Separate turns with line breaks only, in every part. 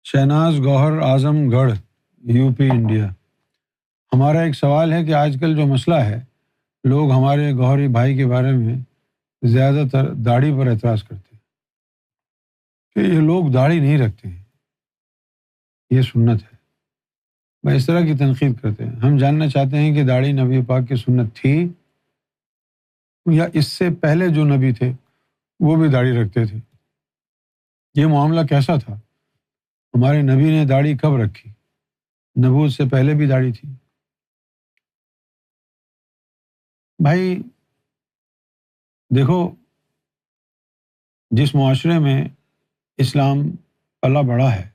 شہناز گوہر اعظم گڑھ، U P, India. ہمارا ایک سوال ہے کہ آج کل جو مسئلہ ہے، لوگ ہمارے گوہری بھائی کے بارے میں زیادہ تر داڑھی پر اعتراض کرتے ہیں کہ یہ لوگ داڑھی نہیں رکھتے ہیں، یہ سنت ہے۔ میں اس طرح کی تنقید کرتے ہیں۔ ہم جاننا چاہتے ہیں کہ داڑھی نبی پاک کی سنت تھی یا اس سے پہلے جو نبی تھے وہ بھی داڑھی رکھتے تھے؟ یہ معاملہ کیسا تھا؟ ہمارے نبی نے داڑھی کب رکھی؟ نبوت سے پہلے بھی داڑھی تھی؟ بھائی دیکھو، جس معاشرے میں اسلام پلا بڑھا ہے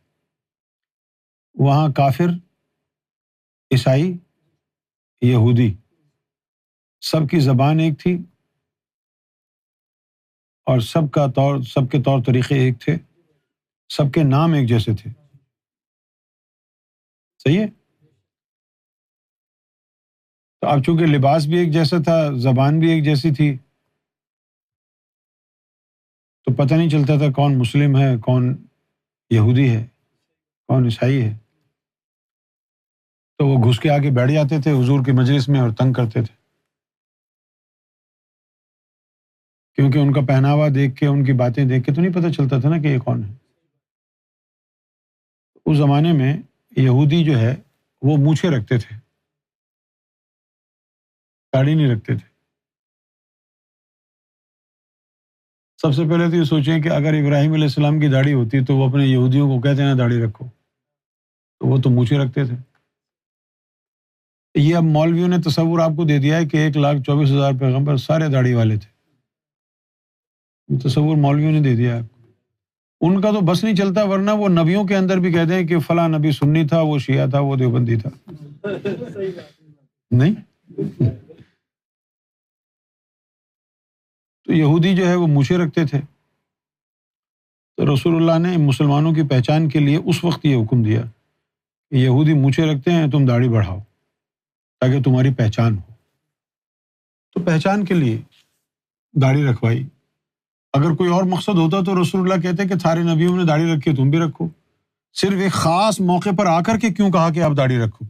وہاں کافر، عیسائی، یہودی سب کی زبان ایک تھی اور سب کے طور طریقے ایک تھے، سب کے نام ایک جیسے تھے۔ صحیح ہے؟ تو اب چونکہ لباس بھی ایک جیسا تھا، زبان بھی ایک جیسی تھی، تو پتہ نہیں چلتا تھا کون مسلم ہے، کون یہودی ہے، کون عیسائی ہے۔ تو وہ گھس کے آ کے بیٹھ جاتے تھے حضور کی مجلس میں اور تنگ کرتے تھے، کیونکہ ان کا پہناوا دیکھ کے، ان کی باتیں دیکھ کے تو نہیں پتہ چلتا تھا نا کہ یہ کون ہے۔ اس زمانے میں یہودی جو ہے وہ مونچھیں رکھتے تھے، داڑھی نہیں رکھتے تھے۔ سب سے پہلے تو یہ سوچیں کہ اگر ابراہیم علیہ السلام کی داڑھی ہوتی تو وہ اپنے یہودیوں کو کہتے ہیں نا داڑھی رکھو، تو وہ تو مونچھیں رکھتے تھے۔ یہ اب مولویوں نے تصور آپ کو دے دیا ہے کہ 1,24,000 پیغمبر سارے داڑھی والے تھے۔ یہ تصور مولویوں نے دے دیا ہے۔ ان کا تو بس نہیں چلتا، ورنہ وہ نبیوں کے اندر بھی کہتے ہیں کہ فلاں نبی سنی تھا، وہ شیعہ تھا، وہ دیوبندی تھا۔ نہیں، تو یہودی جو ہے وہ مونچھیں رکھتے تھے، تو رسول اللہ نے مسلمانوں کی پہچان کے لیے اس وقت یہ حکم دیا کہ یہودی مونچھیں رکھتے ہیں، تم داڑھی بڑھاؤ تاکہ تمہاری پہچان ہو۔ تو پہچان کے لیے داڑھی رکھوائی۔ اگر کوئی اور مقصد ہوتا تو رسول اللہ کہتے کہ سارے نبیوں نے داڑھی رکھی، تم بھی رکھو۔ صرف ایک خاص موقع پر آ کر کے کیوں کہا کہ آپ داڑھی رکھو؟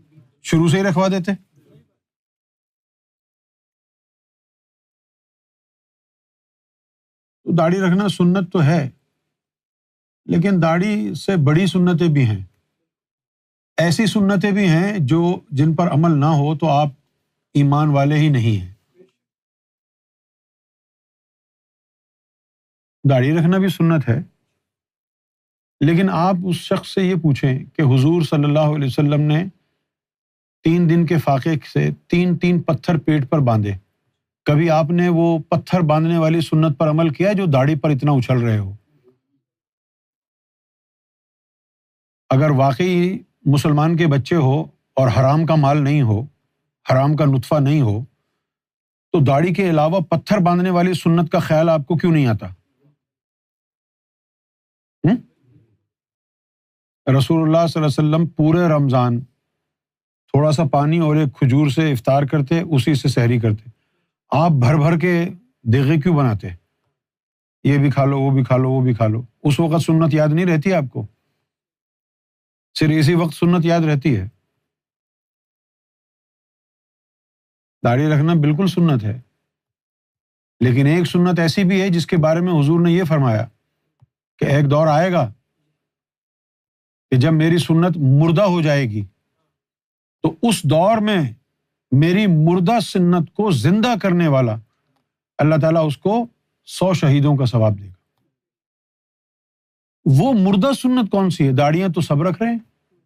شروع سے ہی رکھوا دیتے۔ تو داڑھی رکھنا سنت تو ہے، لیکن داڑھی سے بڑی سنتیں بھی ہیں۔ ایسی سنتیں بھی ہیں جن پر عمل نہ ہو تو آپ ایمان والے ہی نہیں ہیں۔ داڑھی رکھنا بھی سنت ہے، لیکن آپ اس شخص سے یہ پوچھیں کہ حضور صلی اللہ علیہ وسلم نے 3 دن کے فاقے سے 3 پتھر پیٹ پر باندھے، کبھی آپ نے وہ پتھر باندھنے والی سنت پر عمل کیا جو داڑھی پر اتنا اچھل رہے ہو؟ اگر واقعی مسلمان کے بچے ہو اور حرام کا مال نہیں ہو، حرام کا نطفہ نہیں ہو، تو داڑھی کے علاوہ پتھر باندھنے والی سنت کا خیال آپ کو کیوں نہیں آتا؟ رسول اللہ صلی اللہ علیہ وسلم پورے رمضان تھوڑا سا پانی اور ایک کھجور سے افطار کرتے، اسی سے سحری کرتے۔ آپ بھر بھر کے دیگے کیوں بناتے؟ یہ بھی کھا لو، وہ بھی کھا لو، وہ بھی کھا لو۔ اس وقت سنت یاد نہیں رہتی آپ کو؟ صرف اسی وقت سنت یاد رہتی ہے۔ داڑھی رکھنا بالکل سنت ہے، لیکن ایک سنت ایسی بھی ہے جس کے بارے میں حضور نے یہ فرمایا کہ ایک دور آئے گا کہ جب میری سنت مردہ ہو جائے گی تو اس دور میں میری مردہ سنت کو زندہ کرنے والا اللہ تعالیٰ اس کو 100 شہیدوں کا ثواب دے گا۔ وہ مردہ سنت کون سی ہے؟ داڑیاں تو سب رکھ رہے ہیں،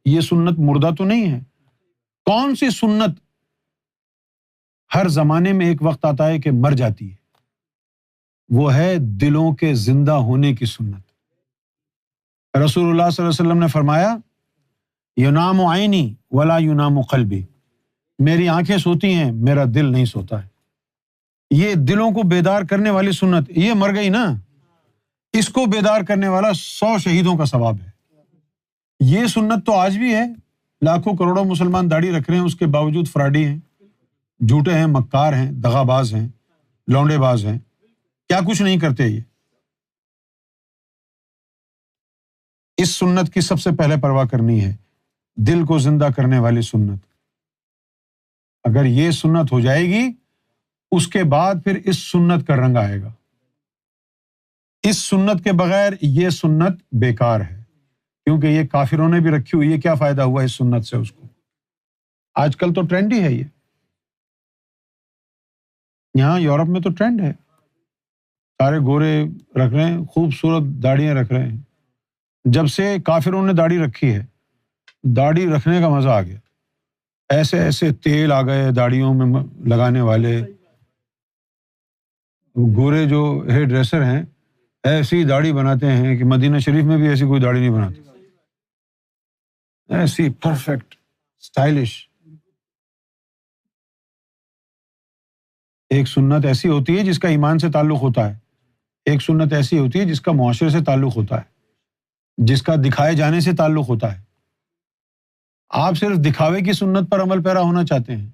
یہ سنت مردہ تو نہیں ہے۔ کون سی سنت ہر زمانے میں ایک وقت آتا ہے کہ مر جاتی ہے؟ وہ ہے دلوں کے زندہ ہونے کی سنت۔ رسول اللہ صلی اللہ علیہ وسلم نے فرمایا ینام عینی ولا ینام قلبی، میری آنکھیں سوتی ہیں، میرا دل نہیں سوتا ہے۔ یہ دلوں کو بیدار کرنے والی سنت، یہ مر گئی نا، اس کو بیدار کرنے والا 100 شہیدوں کا ثواب ہے۔ یہ سنت تو آج بھی ہے، لاکھوں کروڑوں مسلمان داڑھی رکھ رہے ہیں، اس کے باوجود فراڈی ہیں، جھوٹے ہیں، مکار ہیں، دغا باز ہیں، لونڈے باز ہیں، کیا کچھ نہیں کرتے یہ۔ اس سنت کی سب سے پہلے پرواہ کرنی ہے، دل کو زندہ کرنے والی سنت۔ اگر یہ سنت ہو جائے گی، اس کے بعد پھر اس سنت کا رنگ آئے گا۔ اس سنت کے بغیر یہ سنت بیکار ہے، کیونکہ یہ کافروں نے بھی رکھی ہوئی ہے، کیا فائدہ ہوا اس سنت سے اس کو؟ آج کل تو ٹرینڈ ہی ہے یہ، یہاں یورپ میں تو ٹرینڈ ہے، سارے گورے رکھ رہے ہیں، خوبصورت داڑیاں رکھ رہے ہیں۔ جب سے کافروں نے داڑھی رکھی ہے، داڑھی رکھنے کا مزہ آ گیا، ایسے ایسے تیل آ گئے داڑھیوں میں لگانے والے، گورے جو ہیئر ڈریسر ہیں ایسی داڑھی بناتے ہیں کہ مدینہ شریف میں بھی ایسی کوئی داڑھی نہیں بناتے، ایسی پرفیکٹ اسٹائلش۔ ایک سنت ایسی ہوتی ہے جس کا ایمان سے تعلق ہوتا ہے، ایک سنت ایسی ہوتی ہے جس کا معاشرے سے تعلق ہوتا ہے، جس کا دکھائے جانے سے تعلق ہوتا ہے۔ آپ صرف دکھاوے کی سنت پر عمل پیرا ہونا چاہتے ہیں،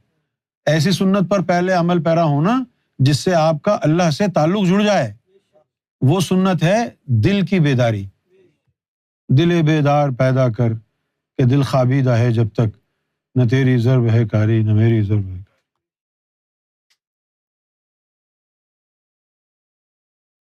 ایسی سنت پر پہلے عمل پیرا ہونا جس سے آپ کا اللہ سے تعلق جڑ جائے، وہ سنت ہے دل کی بیداری۔ دل بیدار پیدا کر کہ دل خوابیدہ ہے جب تک، نہ تیری ضرب ہے کاری نہ میری ضرب ہے کاری۔